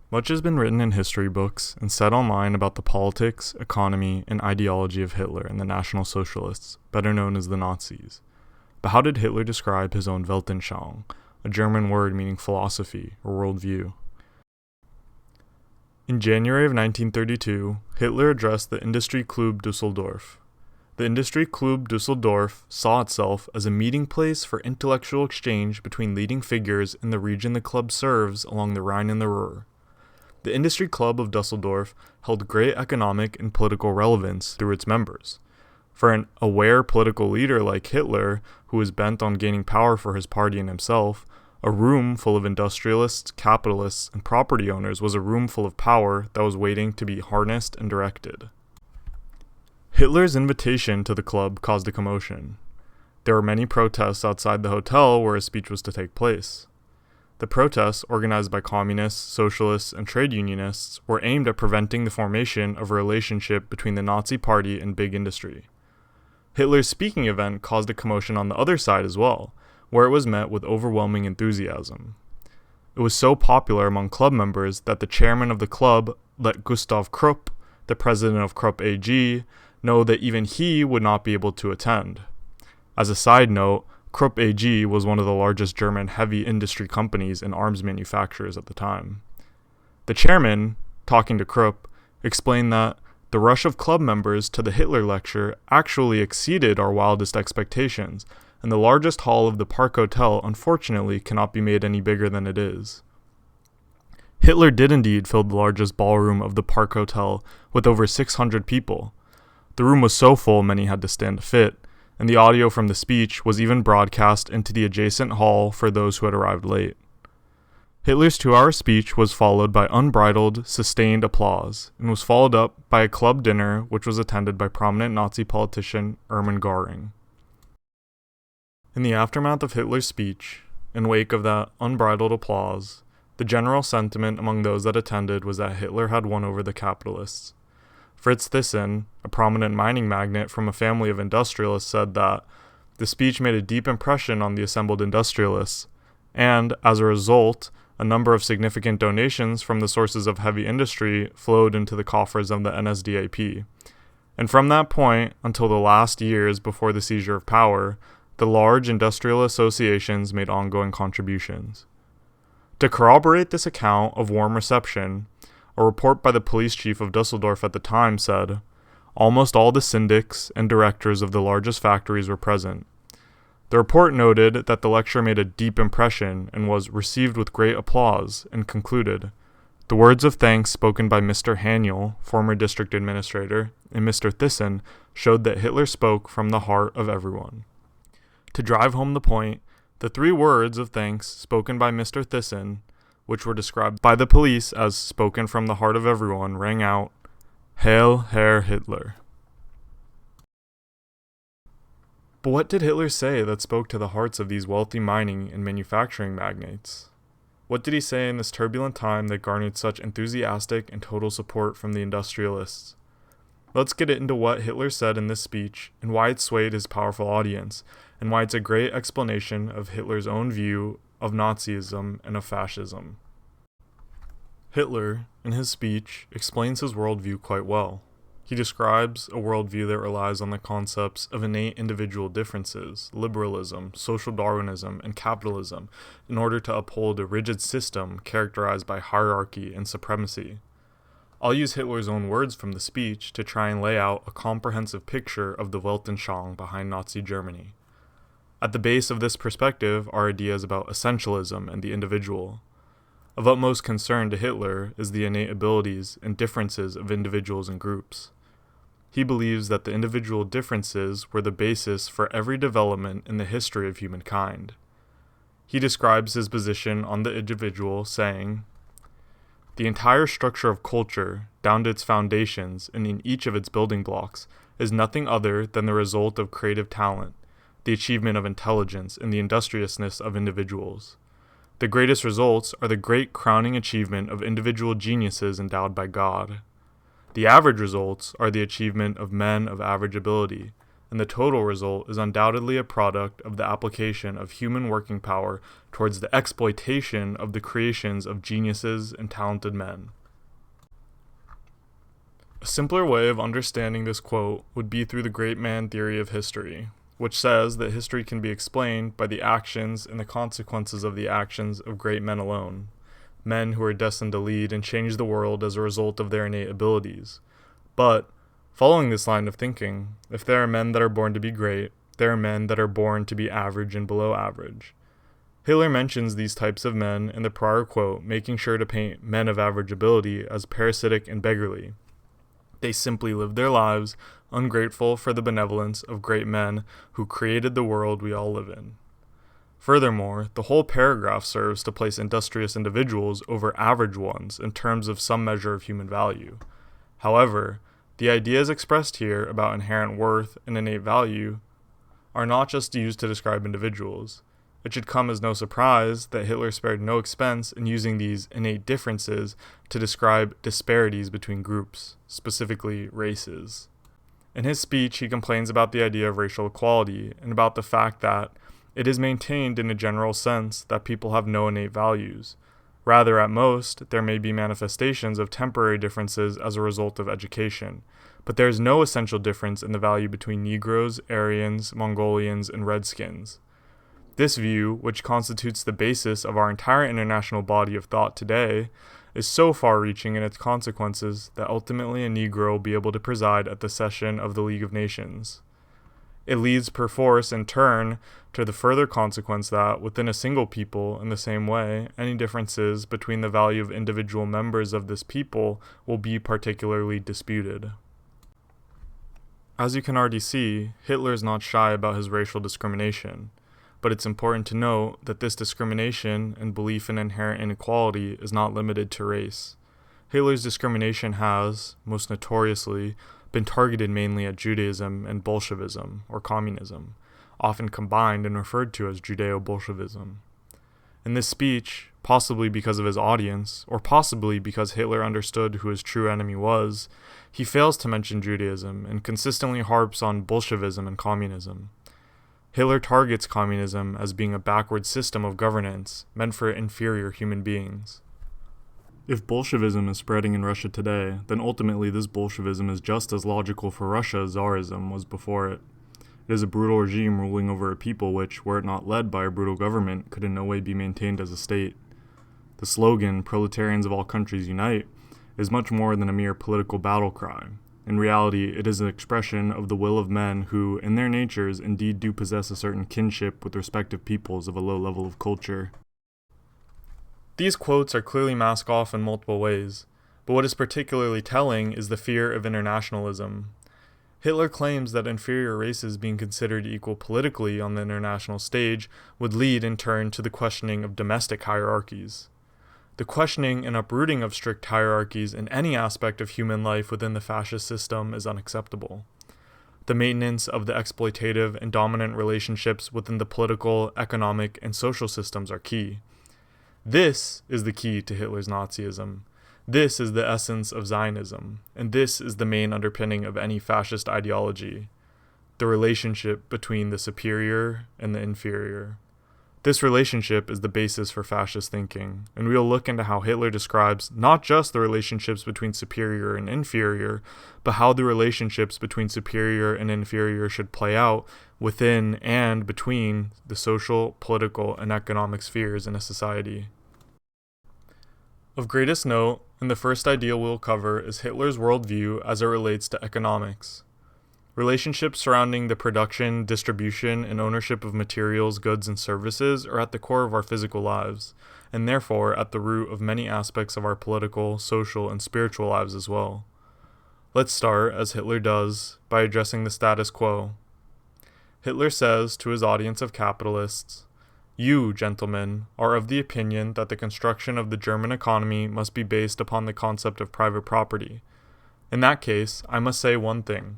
Much has been written in history books and said online about the politics, economy, and ideology of Hitler and the National Socialists, better known as the Nazis. But how did Hitler describe his own Weltanschauung, a German word meaning philosophy or worldview? In January of 1932, Hitler addressed the Industrieklub Düsseldorf. The Industrieklub Düsseldorf saw itself as a meeting place for intellectual exchange between leading figures in the region the club serves along the Rhine and the Ruhr. The Industry Club of Düsseldorf held great economic and political relevance through its members. For an aware political leader like Hitler, who was bent on gaining power for his party and himself, a room full of industrialists, capitalists, and property owners was a room full of power that was waiting to be harnessed and directed. Hitler's invitation to the club caused a commotion. There were many protests outside the hotel where his speech was to take place. The protests, organized by communists, socialists, and trade unionists, were aimed at preventing the formation of a relationship between the Nazi Party and big industry. Hitler's speaking event caused a commotion on the other side as well, where it was met with overwhelming enthusiasm. It was so popular among club members that the chairman of the club let Gustav Krupp, the president of Krupp AG, know that even he would not be able to attend. As a side note, Krupp AG was one of the largest German heavy industry companies and arms manufacturers at the time. The chairman, talking to Krupp, explained that the rush of club members to the Hitler lecture actually exceeded our wildest expectations, and the largest hall of the Park Hotel unfortunately cannot be made any bigger than it is. Hitler did indeed fill the largest ballroom of the Park Hotel with over 600 people. The room was so full many had to stand to fit, and the audio from the speech was even broadcast into the adjacent hall for those who had arrived late. Hitler's 2-hour speech was followed by unbridled, sustained applause, and was followed up by a club dinner which was attended by prominent Nazi politician Hermann Göring. In the aftermath of Hitler's speech, in wake of that unbridled applause, the general sentiment among those that attended was that Hitler had won over the capitalists. Fritz Thyssen, a prominent mining magnate from a family of industrialists, said that the speech made a deep impression on the assembled industrialists, and, as a result, a number of significant donations from the sources of heavy industry flowed into the coffers of the NSDAP. And from that point, until the last years before the seizure of power, the large industrial associations made ongoing contributions. To corroborate this account of warm reception, a report by the police chief of Düsseldorf at the time said, almost all the syndics and directors of the largest factories were present. The report noted that the lecture made a deep impression and was received with great applause, and concluded, the words of thanks spoken by Mr. Haniel, former district administrator, and Mr. Thyssen showed that Hitler spoke from the heart of everyone. To drive home the point, the 3 words of thanks spoken by Mr. Thyssen, which were described by the police as spoken from the heart of everyone, rang out, Hail Herr Hitler. But what did Hitler say that spoke to the hearts of these wealthy mining and manufacturing magnates? What did he say in this turbulent time that garnered such enthusiastic and total support from the industrialists? Let's get into what Hitler said in this speech and why it swayed his powerful audience, and why it's a great explanation of Hitler's own view of Nazism and of fascism. Hitler, in his speech, explains his worldview quite well. He describes a worldview that relies on the concepts of innate individual differences, liberalism, social Darwinism, and capitalism in order to uphold a rigid system characterized by hierarchy and supremacy. I'll use Hitler's own words from the speech to try and lay out a comprehensive picture of the Weltanschauung behind Nazi Germany. At the base of this perspective are ideas about essentialism and the individual. Of utmost concern to Hitler is the innate abilities and differences of individuals and groups. He believes that the individual differences were the basis for every development in the history of humankind. He describes his position on the individual, saying, the entire structure of culture, down to its foundations and in each of its building blocks, is nothing other than the result of creative talent, the achievement of intelligence, and the industriousness of individuals. The greatest results are the great crowning achievement of individual geniuses endowed by God. The average results are the achievement of men of average ability, and the total result is undoubtedly a product of the application of human working power towards the exploitation of the creations of geniuses and talented men. A simpler way of understanding this quote would be through the great man theory of history, which says that history can be explained by the actions and the consequences of the actions of great men alone, men who are destined to lead and change the world as a result of their innate abilities. But, following this line of thinking, if there are men that are born to be great, there are men that are born to be average and below average. Hitler mentions these types of men in the prior quote, making sure to paint men of average ability as parasitic and beggarly. They simply live their lives ungrateful for the benevolence of great men who created the world we all live in. Furthermore, the whole paragraph serves to place industrious individuals over average ones in terms of some measure of human value. However, the ideas expressed here about inherent worth and innate value are not just used to describe individuals. It should come as no surprise that Hitler spared no expense in using these innate differences to describe disparities between groups, specifically races. In his speech, he complains about the idea of racial equality and about the fact that it is maintained in a general sense that people have no innate values. Rather, at most, there may be manifestations of temporary differences as a result of education, but there is no essential difference in the value between Negroes, Aryans, Mongolians, and Redskins. This view, which constitutes the basis of our entire international body of thought today, is so far-reaching in its consequences that ultimately a Negro will be able to preside at the session of the League of Nations. It leads perforce, in turn, to the further consequence that, within a single people, in the same way, any differences between the value of individual members of this people will be particularly disputed. As you can already see, Hitler is not shy about his racial discrimination. But it's important to note that this discrimination and belief in inherent inequality is not limited to race. Hitler's discrimination has, most notoriously, been targeted mainly at Judaism and Bolshevism, or communism, often combined and referred to as Judeo-Bolshevism. In this speech, possibly because of his audience, or possibly because Hitler understood who his true enemy was, he fails to mention Judaism and consistently harps on Bolshevism and communism. Hitler targets communism as being a backward system of governance meant for inferior human beings. If Bolshevism is spreading in Russia today, then ultimately this Bolshevism is just as logical for Russia as Tsarism was before it. It is a brutal regime ruling over a people which, were it not led by a brutal government, could in no way be maintained as a state. The slogan, "Proletarians of all countries unite," is much more than a mere political battle cry. In reality, it is an expression of the will of men who, in their natures, indeed do possess a certain kinship with respective peoples of a low level of culture. These quotes are clearly masked off in multiple ways, but what is particularly telling is the fear of internationalism. Hitler claims that inferior races being considered equal politically on the international stage would lead in turn to the questioning of domestic hierarchies. The questioning and uprooting of strict hierarchies in any aspect of human life within the fascist system is unacceptable. The maintenance of the exploitative and dominant relationships within the political, economic, and social systems are key. This is the key to Hitler's Nazism. This is the essence of Zionism, and this is the main underpinning of any fascist ideology: the relationship between the superior and the inferior. This relationship is the basis for fascist thinking, and we will look into how Hitler describes not just the relationships between superior and inferior, but how the relationships between superior and inferior should play out within and between the social, political, and economic spheres in a society. Of greatest note, and the first idea we'll cover, is Hitler's worldview as it relates to economics. Relationships surrounding the production, distribution, and ownership of materials, goods, and services are at the core of our physical lives, and therefore at the root of many aspects of our political, social, and spiritual lives as well. Let's start, as Hitler does, by addressing the status quo. Hitler says to his audience of capitalists, "You, gentlemen, are of the opinion that the construction of the German economy must be based upon the concept of private property. In that case, I must say one thing.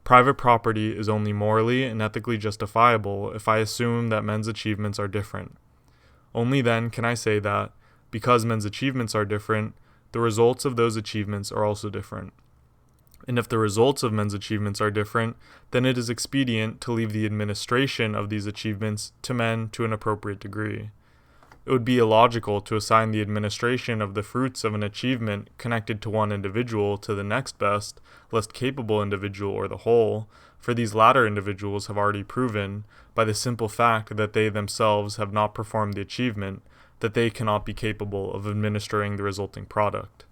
Private property is only morally and ethically justifiable if I assume that men's achievements are different. Only then can I say that, because men's achievements are different, the results of those achievements are also different. And if the results of men's achievements are different, then it is expedient to leave the administration of these achievements to men to an appropriate degree. It would be illogical to assign the administration of the fruits of an achievement connected to one individual to the next best, less capable individual or the whole, for these latter individuals have already proven, by the simple fact that they themselves have not performed the achievement, that they cannot be capable of administering the resulting product.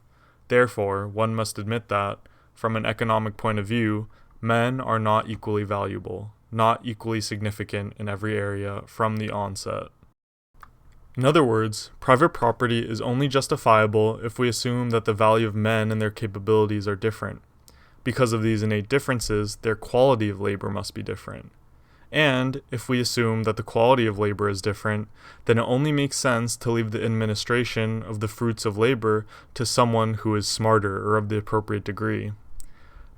Therefore, one must admit that, from an economic point of view, men are not equally valuable, not equally significant in every area from the onset. In other words, private property is only justifiable if we assume that the value of men and their capabilities are different. Because of these innate differences, their quality of labor must be different. And if we assume that the quality of labor is different, then it only makes sense to leave the administration of the fruits of labor to someone who is smarter or of the appropriate degree.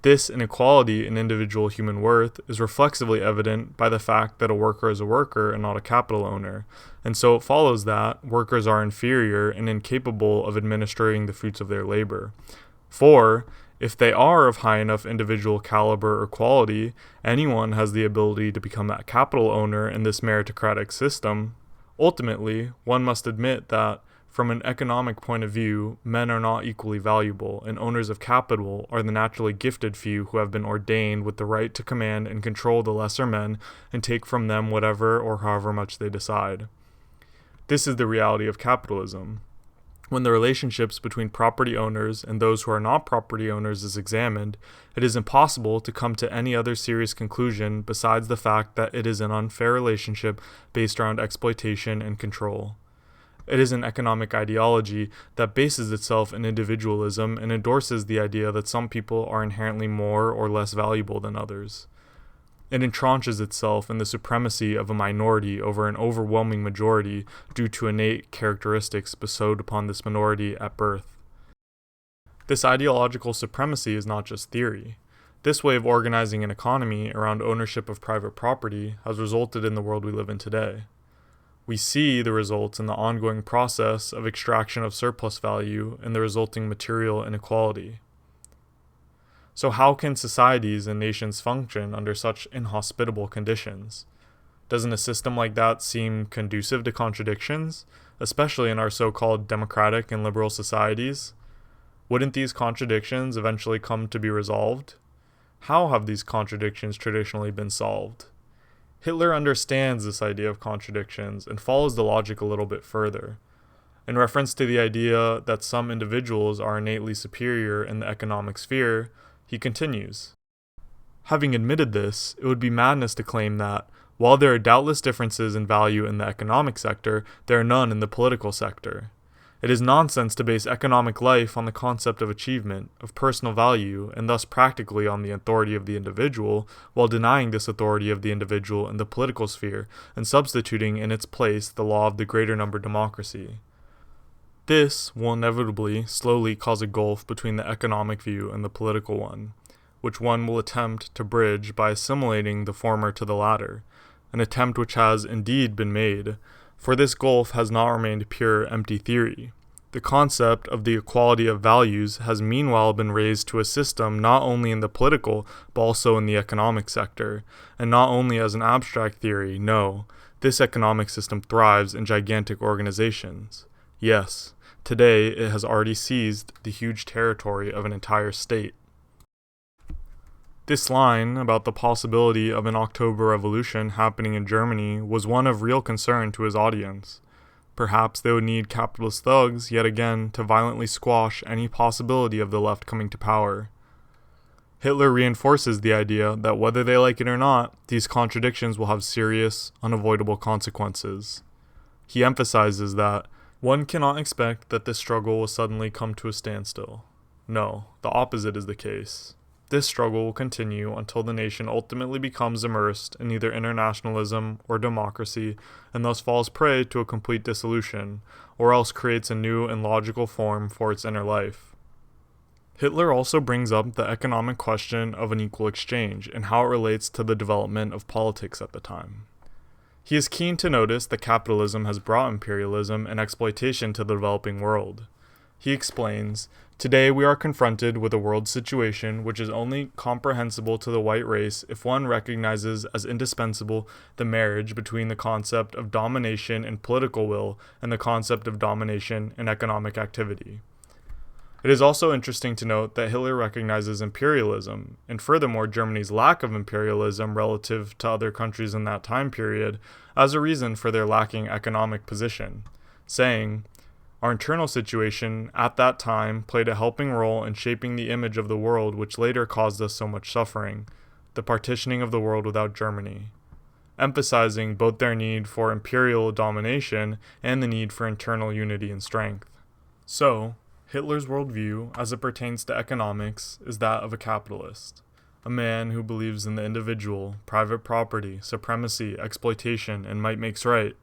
This inequality in individual human worth is reflexively evident by the fact that a worker is a worker and not a capital owner, and so it follows that workers are inferior and incapable of administering the fruits of their labor. For, if they are of high enough individual caliber or quality, anyone has the ability to become a capital owner in this meritocratic system. Ultimately, one must admit that, from an economic point of view, men are not equally valuable, and owners of capital are the naturally gifted few who have been ordained with the right to command and control the lesser men and take from them whatever or however much they decide. This is the reality of capitalism. When the relationships between property owners and those who are not property owners is examined, it is impossible to come to any other serious conclusion besides the fact that it is an unfair relationship based around exploitation and control. It is an economic ideology that bases itself in individualism and endorses the idea that some people are inherently more or less valuable than others. It entrenches itself in the supremacy of a minority over an overwhelming majority due to innate characteristics bestowed upon this minority at birth. This ideological supremacy is not just theory. This way of organizing an economy around ownership of private property has resulted in the world we live in today. We see the results in the ongoing process of extraction of surplus value and the resulting material inequality. So how can societies and nations function under such inhospitable conditions? Doesn't a system like that seem conducive to contradictions, especially in our so-called democratic and liberal societies? Wouldn't these contradictions eventually come to be resolved? How have these contradictions traditionally been solved? Hitler understands this idea of contradictions and follows the logic a little bit further. In reference to the idea that some individuals are innately superior in the economic sphere, he continues, "Having admitted this, it would be madness to claim that, while there are doubtless differences in value in the economic sector, there are none in the political sector. It is nonsense to base economic life on the concept of achievement, of personal value, and thus practically on the authority of the individual, while denying this authority of the individual in the political sphere and substituting in its place the law of the greater number democracy. This will inevitably slowly cause a gulf between the economic view and the political one, which one will attempt to bridge by assimilating the former to the latter, an attempt which has indeed been made, for this gulf has not remained pure empty theory. The concept of the equality of values has meanwhile been raised to a system not only in the political but also in the economic sector, and not only as an abstract theory, no, this economic system thrives in gigantic organizations. Yes, today it has already seized the huge territory of an entire state." This line about the possibility of an October Revolution happening in Germany was one of real concern to his audience. Perhaps they would need capitalist thugs yet again to violently squash any possibility of the left coming to power. Hitler reinforces the idea that whether they like it or not, these contradictions will have serious, unavoidable consequences. He emphasizes that one cannot expect that this struggle will suddenly come to a standstill. No, the opposite is the case. This struggle will continue until the nation ultimately becomes immersed in either internationalism or democracy and thus falls prey to a complete dissolution, or else creates a new and logical form for its inner life. Hitler also brings up the economic question of an equal exchange and how it relates to the development of politics at the time. He is keen to notice that capitalism has brought imperialism and exploitation to the developing world. He explains, "Today we are confronted with a world situation which is only comprehensible to the white race if one recognizes as indispensable the marriage between the concept of domination in political will and the concept of domination in economic activity." It is also interesting to note that Hitler recognizes imperialism, and furthermore Germany's lack of imperialism relative to other countries in that time period, as a reason for their lacking economic position, saying, "Our internal situation at that time played a helping role in shaping the image of the world which later caused us so much suffering, the partitioning of the world without Germany," emphasizing both their need for imperial domination and the need for internal unity and strength. So, Hitler's worldview, as it pertains to economics, is that of a capitalist, a man who believes in the individual, private property, supremacy, exploitation, and might makes right.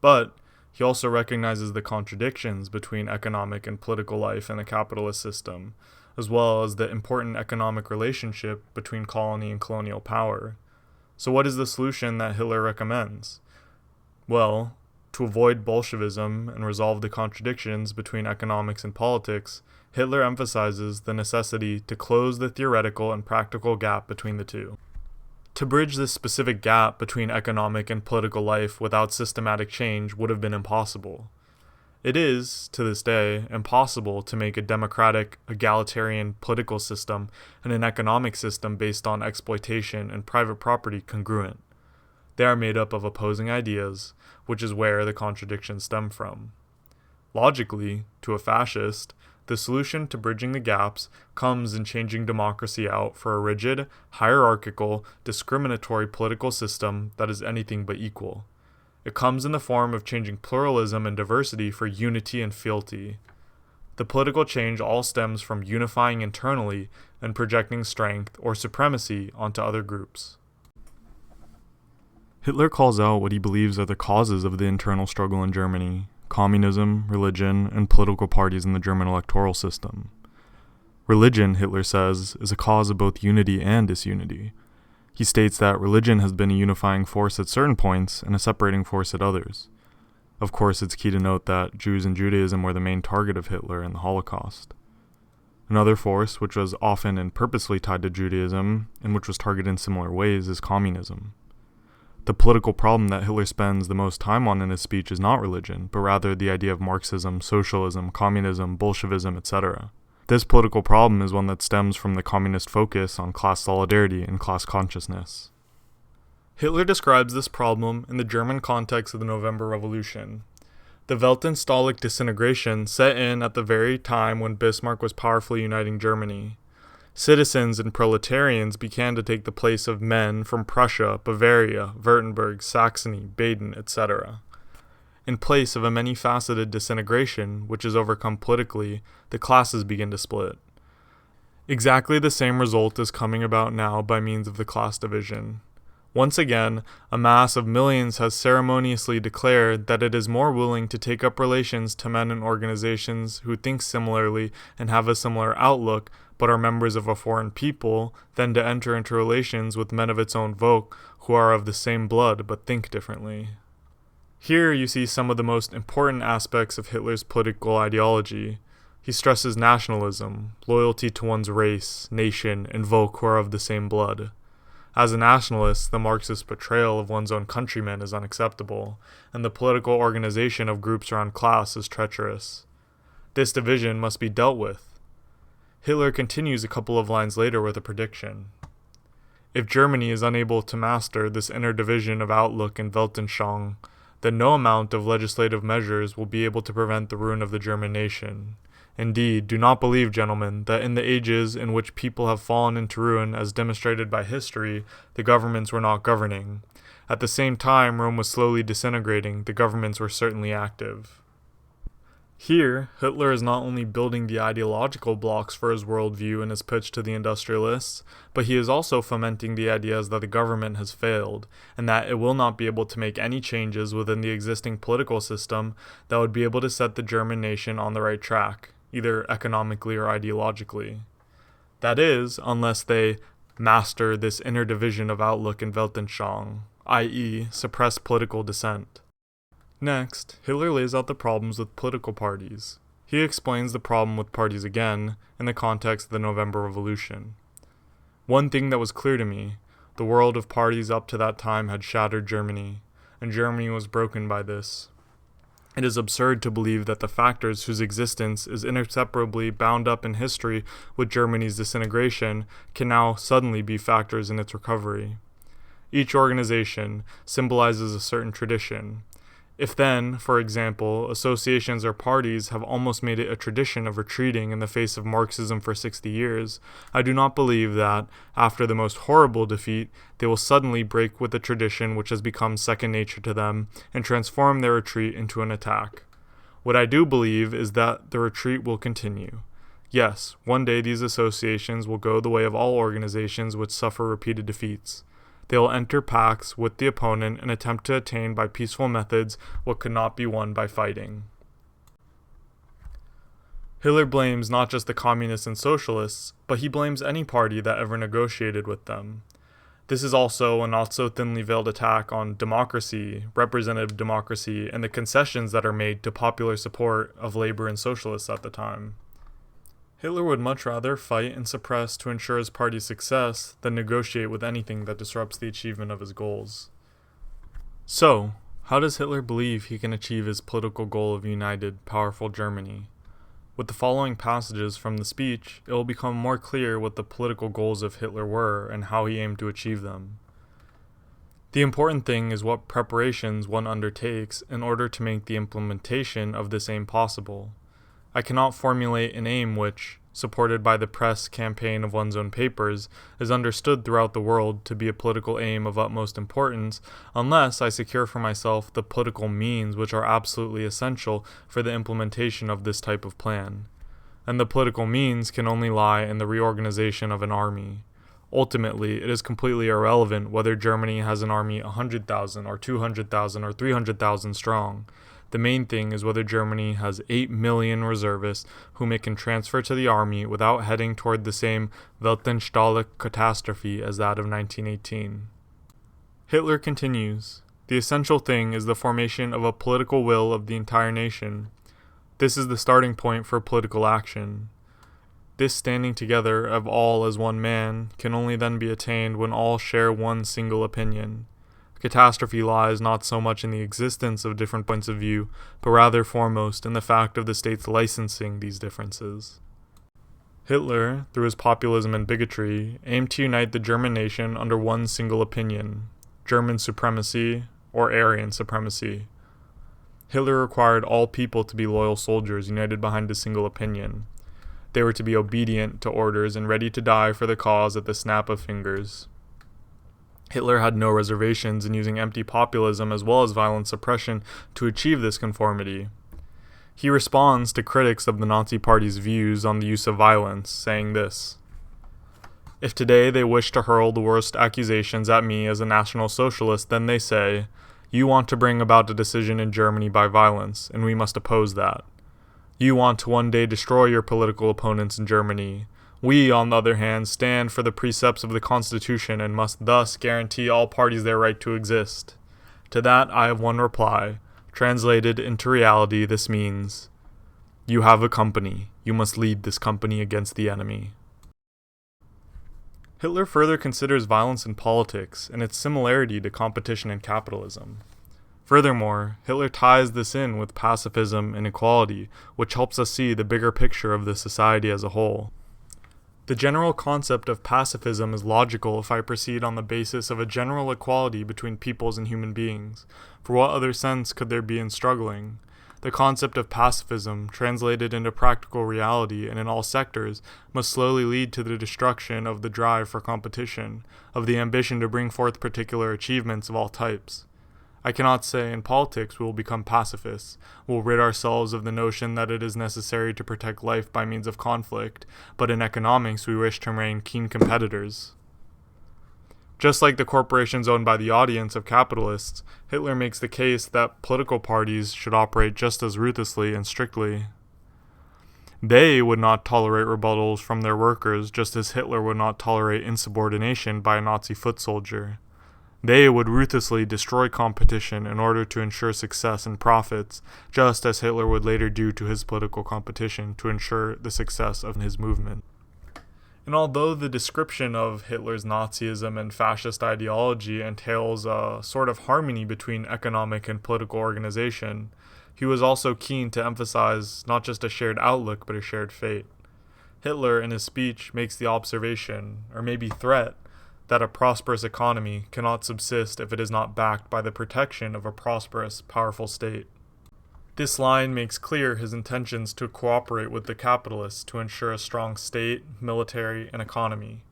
But he also recognizes the contradictions between economic and political life in the capitalist system, as well as the important economic relationship between colony and colonial power. So what is the solution that Hitler recommends? Well, to avoid Bolshevism and resolve the contradictions between economics and politics, Hitler emphasizes the necessity to close the theoretical and practical gap between the two. To bridge this specific gap between economic and political life without systematic change would have been impossible. It is, to this day, impossible to make a democratic, egalitarian political system and an economic system based on exploitation and private property congruent. They are made up of opposing ideas, which is where the contradictions stem from. Logically, to a fascist, the solution to bridging the gaps comes in changing democracy out for a rigid, hierarchical, discriminatory political system that is anything but equal. It comes in the form of changing pluralism and diversity for unity and fealty. The political change all stems from unifying internally and projecting strength or supremacy onto other groups. Hitler calls out what he believes are the causes of the internal struggle in Germany: communism, religion, and political parties in the German electoral system. Religion, Hitler says, is a cause of both unity and disunity. He states that religion has been a unifying force at certain points and a separating force at others. Of course, it's key to note that Jews and Judaism were the main target of Hitler in the Holocaust. Another force, which was often and purposely tied to Judaism, and which was targeted in similar ways, is communism. The political problem that Hitler spends the most time on in his speech is not religion, but rather the idea of Marxism, socialism, communism, Bolshevism, etc. This political problem is one that stems from the communist focus on class solidarity and class consciousness. Hitler describes this problem in the German context of the November Revolution. The Weltanschaulich disintegration set in at the very time when Bismarck was powerfully uniting Germany. Citizens and proletarians began to take the place of men from Prussia, Bavaria, Württemberg, Saxony, Baden, etc. In place of a many-faceted disintegration, which is overcome politically, the classes begin to split. Exactly the same result is coming about now by means of the class division. Once again, a mass of millions has ceremoniously declared that it is more willing to take up relations to men and organizations who think similarly and have a similar outlook, but are members of a foreign people, than to enter into relations with men of its own folk who are of the same blood but think differently. Here you see some of the most important aspects of Hitler's political ideology. He stresses nationalism, loyalty to one's race, nation, and folk who are of the same blood. As a nationalist, the Marxist betrayal of one's own countrymen is unacceptable, and the political organization of groups around class is treacherous. This division must be dealt with. Hitler continues a couple of lines later with a prediction. If Germany is unable to master this inner division of outlook and Weltanschauung, then no amount of legislative measures will be able to prevent the ruin of the German nation. Indeed, do not believe, gentlemen, that in the ages in which people have fallen into ruin as demonstrated by history, the governments were not governing. At the same time Rome was slowly disintegrating, the governments were certainly active. Here, Hitler is not only building the ideological blocks for his worldview in his pitch to the industrialists, but he is also fomenting the ideas that the government has failed, and that it will not be able to make any changes within the existing political system that would be able to set the German nation on the right track, either economically or ideologically. That is, unless they master this inner division of outlook and Weltanschauung, i.e., suppress political dissent. Next, Hitler lays out the problems with political parties. He explains the problem with parties again in the context of the November Revolution. One thing that was clear to me, the world of parties up to that time had shattered Germany, and Germany was broken by this. It is absurd to believe that the factors whose existence is inseparably bound up in history with Germany's disintegration can now suddenly be factors in its recovery. Each organization symbolizes a certain tradition. If then, for example, associations or parties have almost made it a tradition of retreating in the face of Marxism for 60 years, I do not believe that, after the most horrible defeat, they will suddenly break with the tradition which has become second nature to them and transform their retreat into an attack. What I do believe is that the retreat will continue. Yes, one day these associations will go the way of all organizations which suffer repeated defeats. They will enter pacts with the opponent and attempt to attain by peaceful methods what could not be won by fighting. Hitler blames not just the communists and socialists, but he blames any party that ever negotiated with them. This is also a not so thinly veiled attack on democracy, representative democracy, and the concessions that are made to popular support of labor and socialists at the time. Hitler would much rather fight and suppress to ensure his party's success than negotiate with anything that disrupts the achievement of his goals. So, how does Hitler believe he can achieve his political goal of united, powerful Germany? With the following passages from the speech, it will become more clear what the political goals of Hitler were and how he aimed to achieve them. The important thing is what preparations one undertakes in order to make the implementation of this aim possible. I cannot formulate an aim which, supported by the press campaign of one's own papers, is understood throughout the world to be a political aim of utmost importance unless I secure for myself the political means which are absolutely essential for the implementation of this type of plan. And the political means can only lie in the reorganization of an army. Ultimately, it is completely irrelevant whether Germany has an army 100,000 or 200,000 or 300,000 strong. The main thing is whether Germany has 8 million reservists whom it can transfer to the army without heading toward the same Weltanschaulich catastrophe as that of 1918. Hitler continues, "The essential thing is the formation of a political will of the entire nation. This is the starting point for political action. This standing together of all as one man can only then be attained when all share one single opinion. Catastrophe lies not so much in the existence of different points of view, but rather foremost in the fact of the states licensing these differences." Hitler, through his populism and bigotry, aimed to unite the German nation under one single opinion, German supremacy or Aryan supremacy. Hitler required all people to be loyal soldiers united behind a single opinion. They were to be obedient to orders and ready to die for the cause at the snap of fingers. Hitler had no reservations in using empty populism as well as violent suppression to achieve this conformity. He responds to critics of the Nazi Party's views on the use of violence, saying this: "If today they wish to hurl the worst accusations at me as a National Socialist, then they say, 'You want to bring about a decision in Germany by violence, and we must oppose that. You want to one day destroy your political opponents in Germany. We, on the other hand, stand for the precepts of the Constitution and must thus guarantee all parties their right to exist.' To that I have one reply. Translated into reality, this means, you have a company. You must lead this company against the enemy." Hitler further considers violence in politics and its similarity to competition in capitalism. Furthermore, Hitler ties this in with pacifism and equality, which helps us see the bigger picture of the society as a whole. The general concept of pacifism is logical if I proceed on the basis of a general equality between peoples and human beings, for what other sense could there be in struggling? The concept of pacifism, translated into practical reality and in all sectors, must slowly lead to the destruction of the drive for competition, of the ambition to bring forth particular achievements of all types. I cannot say in politics we will become pacifists, we'll rid ourselves of the notion that it is necessary to protect life by means of conflict, but in economics we wish to remain keen competitors. Just like the corporations owned by the audience of capitalists, Hitler makes the case that political parties should operate just as ruthlessly and strictly. They would not tolerate rebuttals from their workers just as Hitler would not tolerate insubordination by a Nazi foot soldier. They would ruthlessly destroy competition in order to ensure success and profits, just as Hitler would later do to his political competition to ensure the success of his movement. And although the description of Hitler's Nazism and fascist ideology entails a sort of harmony between economic and political organization, he was also keen to emphasize not just a shared outlook, but a shared fate. Hitler, in his speech, makes the observation, or maybe threat, that a prosperous economy cannot subsist if it is not backed by the protection of a prosperous, powerful state. This line makes clear his intentions to cooperate with the capitalists to ensure a strong state, military, and economy.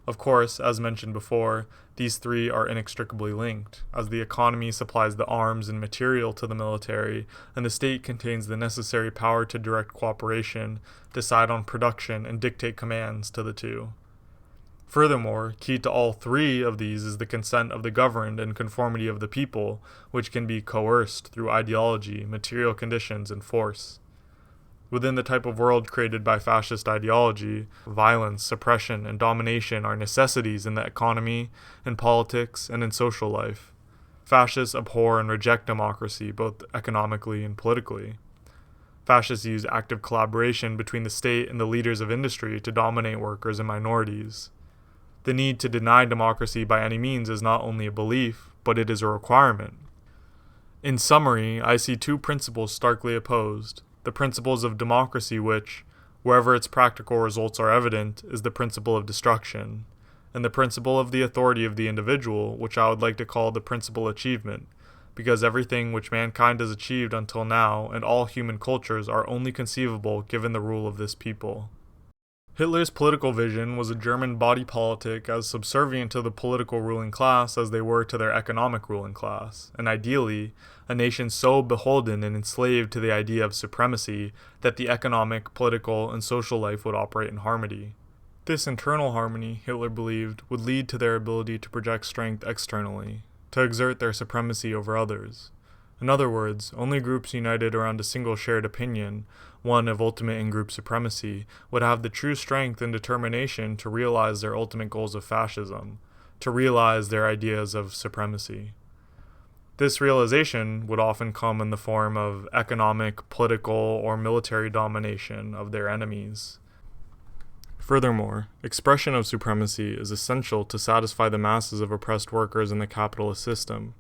Of course, as mentioned before, these three are inextricably linked, as the economy supplies the arms and material to the military, and the state contains the necessary power to direct cooperation, decide on production, and dictate commands to the two. Furthermore, key to all three of these is the consent of the governed and conformity of the people, which can be coerced through ideology, material conditions, and force. Within the type of world created by fascist ideology, violence, suppression, and domination are necessities in the economy, in politics, and in social life. Fascists abhor and reject democracy, both economically and politically. Fascists use active collaboration between the state and the leaders of industry to dominate workers and minorities. The need to deny democracy by any means is not only a belief, but it is a requirement. In summary, I see two principles starkly opposed. The principles of democracy which, wherever its practical results are evident, is the principle of destruction, and the principle of the authority of the individual, which I would like to call the principle achievement, because everything which mankind has achieved until now and all human cultures are only conceivable given the rule of this people. Hitler's political vision was a German body politic as subservient to the political ruling class as they were to their economic ruling class, and ideally, a nation so beholden and enslaved to the idea of supremacy that the economic, political, and social life would operate in harmony. This internal harmony, Hitler believed, would lead to their ability to project strength externally, to exert their supremacy over others. In other words, only groups united around a single shared opinion, one of ultimate in-group supremacy, would have the true strength and determination to realize their ultimate goals of fascism, to realize their ideas of supremacy. This realization would often come in the form of economic, political, or military domination of their enemies. Furthermore, expression of supremacy is essential to satisfy the masses of oppressed workers in the capitalist system.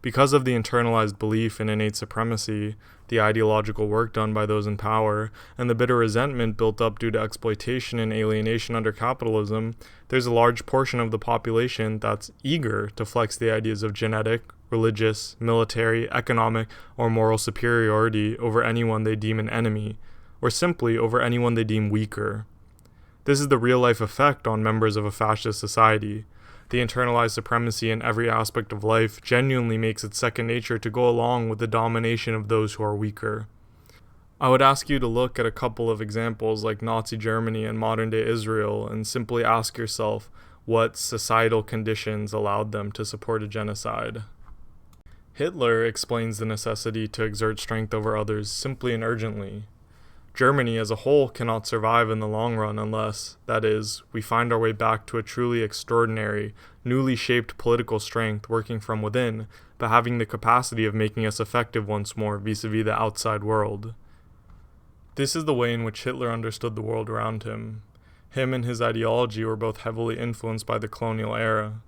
Because of the internalized belief in innate supremacy, the ideological work done by those in power, and the bitter resentment built up due to exploitation and alienation under capitalism, there's a large portion of the population that's eager to flex the ideas of genetic, religious, military, economic, or moral superiority over anyone they deem an enemy, or simply over anyone they deem weaker. This is the real-life effect on members of a fascist society. The internalized supremacy in every aspect of life genuinely makes it second nature to go along with the domination of those who are weaker. I would ask you to look at a couple of examples like Nazi Germany and modern-day Israel and simply ask yourself what societal conditions allowed them to support a genocide. Hitler explains the necessity to exert strength over others simply and urgently. Germany as a whole cannot survive in the long run unless, that is, we find our way back to a truly extraordinary, newly shaped political strength working from within, but having the capacity of making us effective once more vis-a-vis the outside world. This is the way in which Hitler understood the world around him. Him and his ideology were both heavily influenced by the colonial era.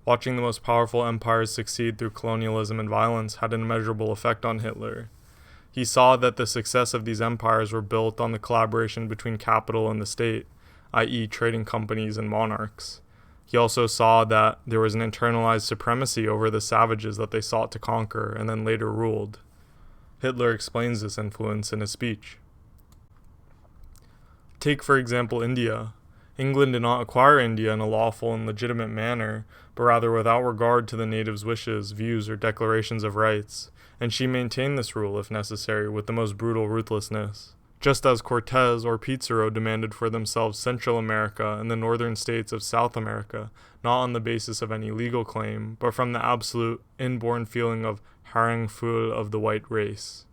Watching the most powerful empires succeed through colonialism and violence had an immeasurable effect on Hitler. He saw that the success of these empires were built on the collaboration between capital and the state, i.e. trading companies and monarchs. He also saw that there was an internalized supremacy over the savages that they sought to conquer and then later ruled. Hitler explains this influence in his speech. Take, for example, India. England did not acquire India in a lawful and legitimate manner, but rather without regard to the natives' wishes, views, or declarations of rights, and she maintained this rule, if necessary, with the most brutal ruthlessness. Just as Cortez or Pizarro demanded for themselves Central America and the northern states of South America, not on the basis of any legal claim, but from the absolute, inborn feeling of harang ful of the white race.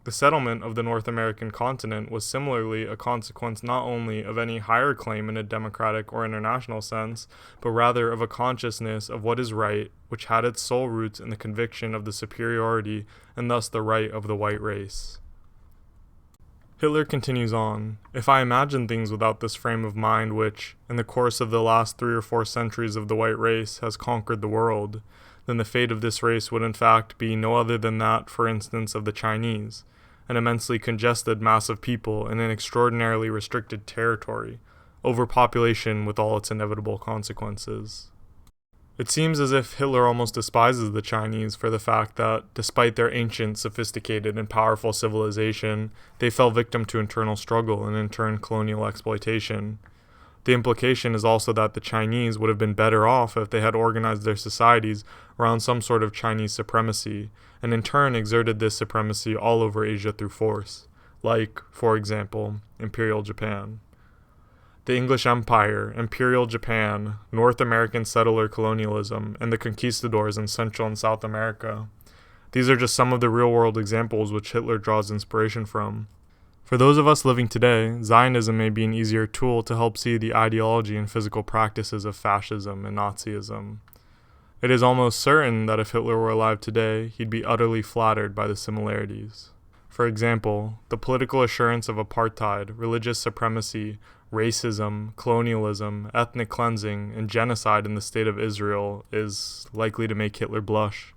The settlement of the North American continent was similarly a consequence not only of any higher claim in a democratic or international sense, but rather of a consciousness of what is right, which had its sole roots in the conviction of the superiority and thus the right of the white race. Hitler continues on, "If I imagine things without this frame of mind which, in the course of the last 3 or 4 centuries of the white race, has conquered the world, then the fate of this race would in fact be no other than that, for instance, of the Chinese, an immensely congested mass of people in an extraordinarily restricted territory, overpopulation with all its inevitable consequences." It seems as if Hitler almost despises the Chinese for the fact that, despite their ancient, sophisticated, and powerful civilization, they fell victim to internal struggle and in turn colonial exploitation. The implication is also that the Chinese would have been better off if they had organized their societies around some sort of Chinese supremacy, and in turn exerted this supremacy all over Asia through force, like, for example, Imperial Japan. The English Empire, Imperial Japan, North American settler colonialism, and the conquistadors in Central and South America. These are just some of the real-world examples which Hitler draws inspiration from. For those of us living today, Zionism may be an easier tool to help see the ideology and physical practices of fascism and Nazism. It is almost certain that if Hitler were alive today, he'd be utterly flattered by the similarities. For example, the political assurance of apartheid, religious supremacy, racism, colonialism, ethnic cleansing, and genocide in the state of Israel is likely to make Hitler blush.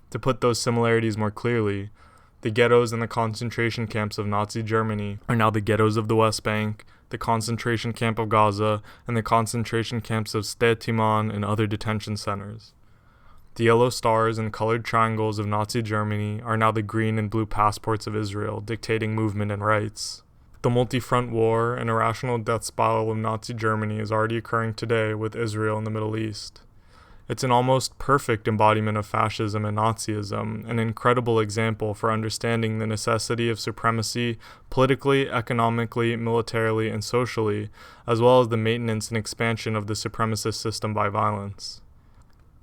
To put those similarities more clearly, the ghettos and the concentration camps of Nazi Germany are now the ghettos of the West Bank, the concentration camp of Gaza, and the concentration camps of Sde Timan and other detention centers. The yellow stars and colored triangles of Nazi Germany are now the green and blue passports of Israel, dictating movement and rights. The multi-front war and irrational death spiral of Nazi Germany is already occurring today with Israel in the Middle East. It's an almost perfect embodiment of fascism and Nazism, an incredible example for understanding the necessity of supremacy politically, economically, militarily, and socially, as well as the maintenance and expansion of the supremacist system by violence.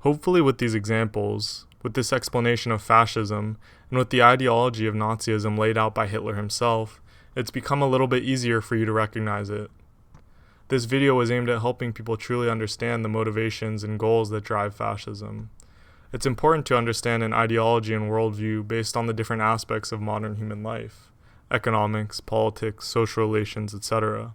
Hopefully with these examples, with this explanation of fascism, and with the ideology of Nazism laid out by Hitler himself, it's become a little bit easier for you to recognize it. This video was aimed at helping people truly understand the motivations and goals that drive fascism. It's important to understand an ideology and worldview based on the different aspects of modern human life: economics, politics, social relations, etc.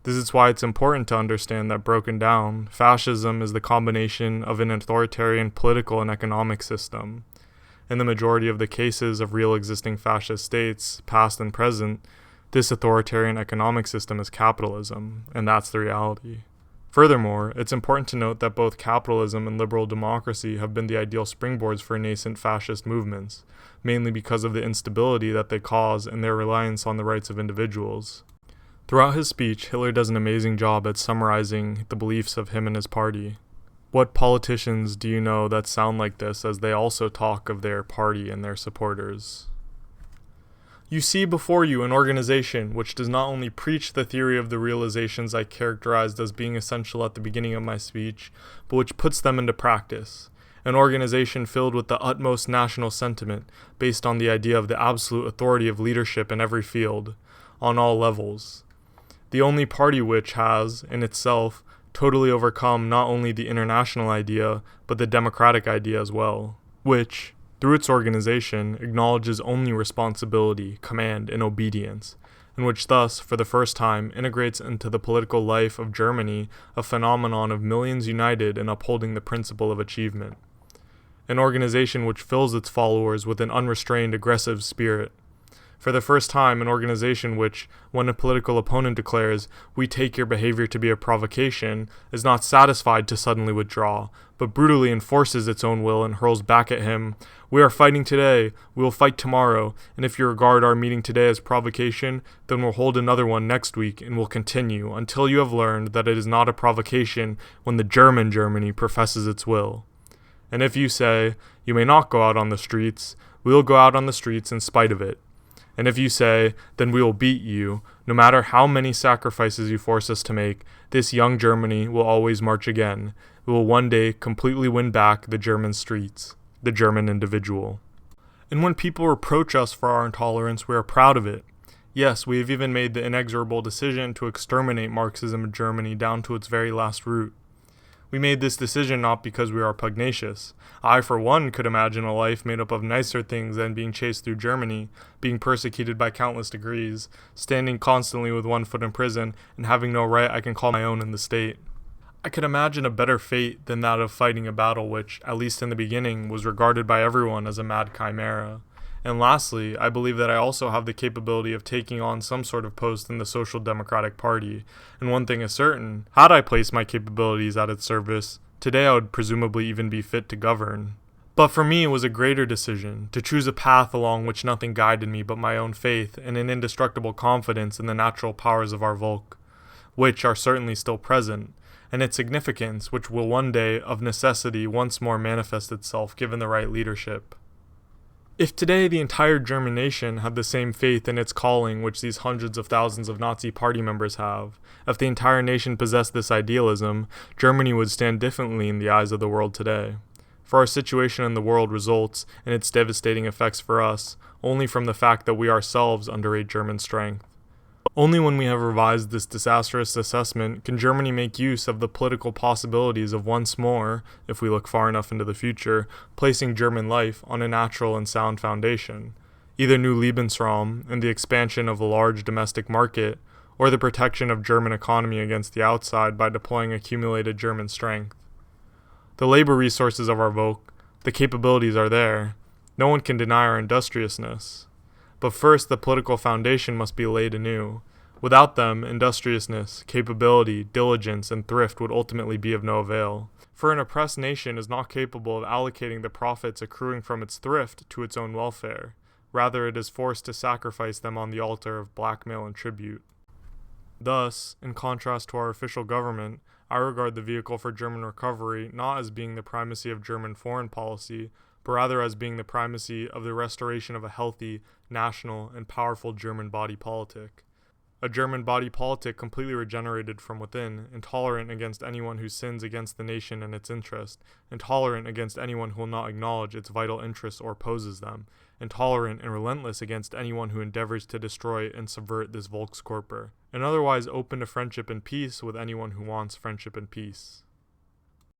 This is why it's important to understand that broken down, fascism is the combination of an authoritarian political and economic system. In the majority of the cases of real existing fascist states, past and present, this authoritarian economic system is capitalism, and that's the reality. Furthermore, it's important to note that both capitalism and liberal democracy have been the ideal springboards for nascent fascist movements, mainly because of the instability that they cause and their reliance on the rights of individuals. Throughout his speech, Hitler does an amazing job at summarizing the beliefs of him and his party. What politicians do you know that sound like this as they also talk of their party and their supporters? You see before you an organization which does not only preach the theory of the realizations I characterized as being essential at the beginning of my speech, but which puts them into practice. An organization filled with the utmost national sentiment, based on the idea of the absolute authority of leadership in every field, on all levels. The only party which has, in itself, totally overcome not only the international idea, but the democratic idea as well, which, through its organization, acknowledges only responsibility, command, and obedience, and which thus, for the first time, integrates into the political life of Germany a phenomenon of millions united in upholding the principle of achievement. An organization which fills its followers with an unrestrained aggressive spirit. For the first time, an organization which, when a political opponent declares, "We take your behavior to be a provocation," is not satisfied to suddenly withdraw, but brutally enforces its own will and hurls back at him, "We are fighting today, we will fight tomorrow, and if you regard our meeting today as provocation, then we'll hold another one next week and will continue until you have learned that it is not a provocation when the German Germany professes its will. And if you say, 'You may not go out on the streets,' we will go out on the streets in spite of it. And if you say, 'Then we will beat you,' no matter how many sacrifices you force us to make, this young Germany will always march again. We will one day completely win back the German streets, the German individual." And when people reproach us for our intolerance, we are proud of it. Yes, we have even made the inexorable decision to exterminate Marxism in Germany down to its very last root. We made this decision not because we are pugnacious. I, for one, could imagine a life made up of nicer things than being chased through Germany, being persecuted by countless degrees, standing constantly with one foot in prison, and having no right I can call my own in the state. I could imagine a better fate than that of fighting a battle which, at least in the beginning, was regarded by everyone as a mad chimera. And lastly, I believe that I also have the capability of taking on some sort of post in the Social Democratic Party. And one thing is certain, had I placed my capabilities at its service, today I would presumably even be fit to govern. But for me it was a greater decision, to choose a path along which nothing guided me but my own faith and an indestructible confidence in the natural powers of our Volk, which are certainly still present, and its significance which will one day, of necessity, once more manifest itself given the right leadership. If today the entire German nation had the same faith in its calling which these hundreds of thousands of Nazi party members have, if the entire nation possessed this idealism, Germany would stand differently in the eyes of the world today. For our situation in the world results, in its devastating effects for us, only from the fact that we ourselves underrate German strength. Only when we have revised this disastrous assessment can Germany make use of the political possibilities of once more, if we look far enough into the future, placing German life on a natural and sound foundation, either new Lebensraum and the expansion of the large domestic market, or the protection of German economy against the outside by deploying accumulated German strength. The labor resources of our Volk, the capabilities are there. No one can deny our industriousness. But first, the political foundation must be laid anew. Without them, industriousness, capability, diligence, and thrift would ultimately be of no avail. For an oppressed nation is not capable of allocating the profits accruing from its thrift to its own welfare. Rather, it is forced to sacrifice them on the altar of blackmail and tribute. Thus, in contrast to our official government, I regard the vehicle for German recovery not as being the primacy of German foreign policy, but rather as being the primacy of the restoration of a healthy, national, and powerful German body politic. A German body politic completely regenerated from within, intolerant against anyone who sins against the nation and its interest, intolerant against anyone who will not acknowledge its vital interests or opposes them, intolerant and relentless against anyone who endeavors to destroy and subvert this Volkskörper, and otherwise open to friendship and peace with anyone who wants friendship and peace.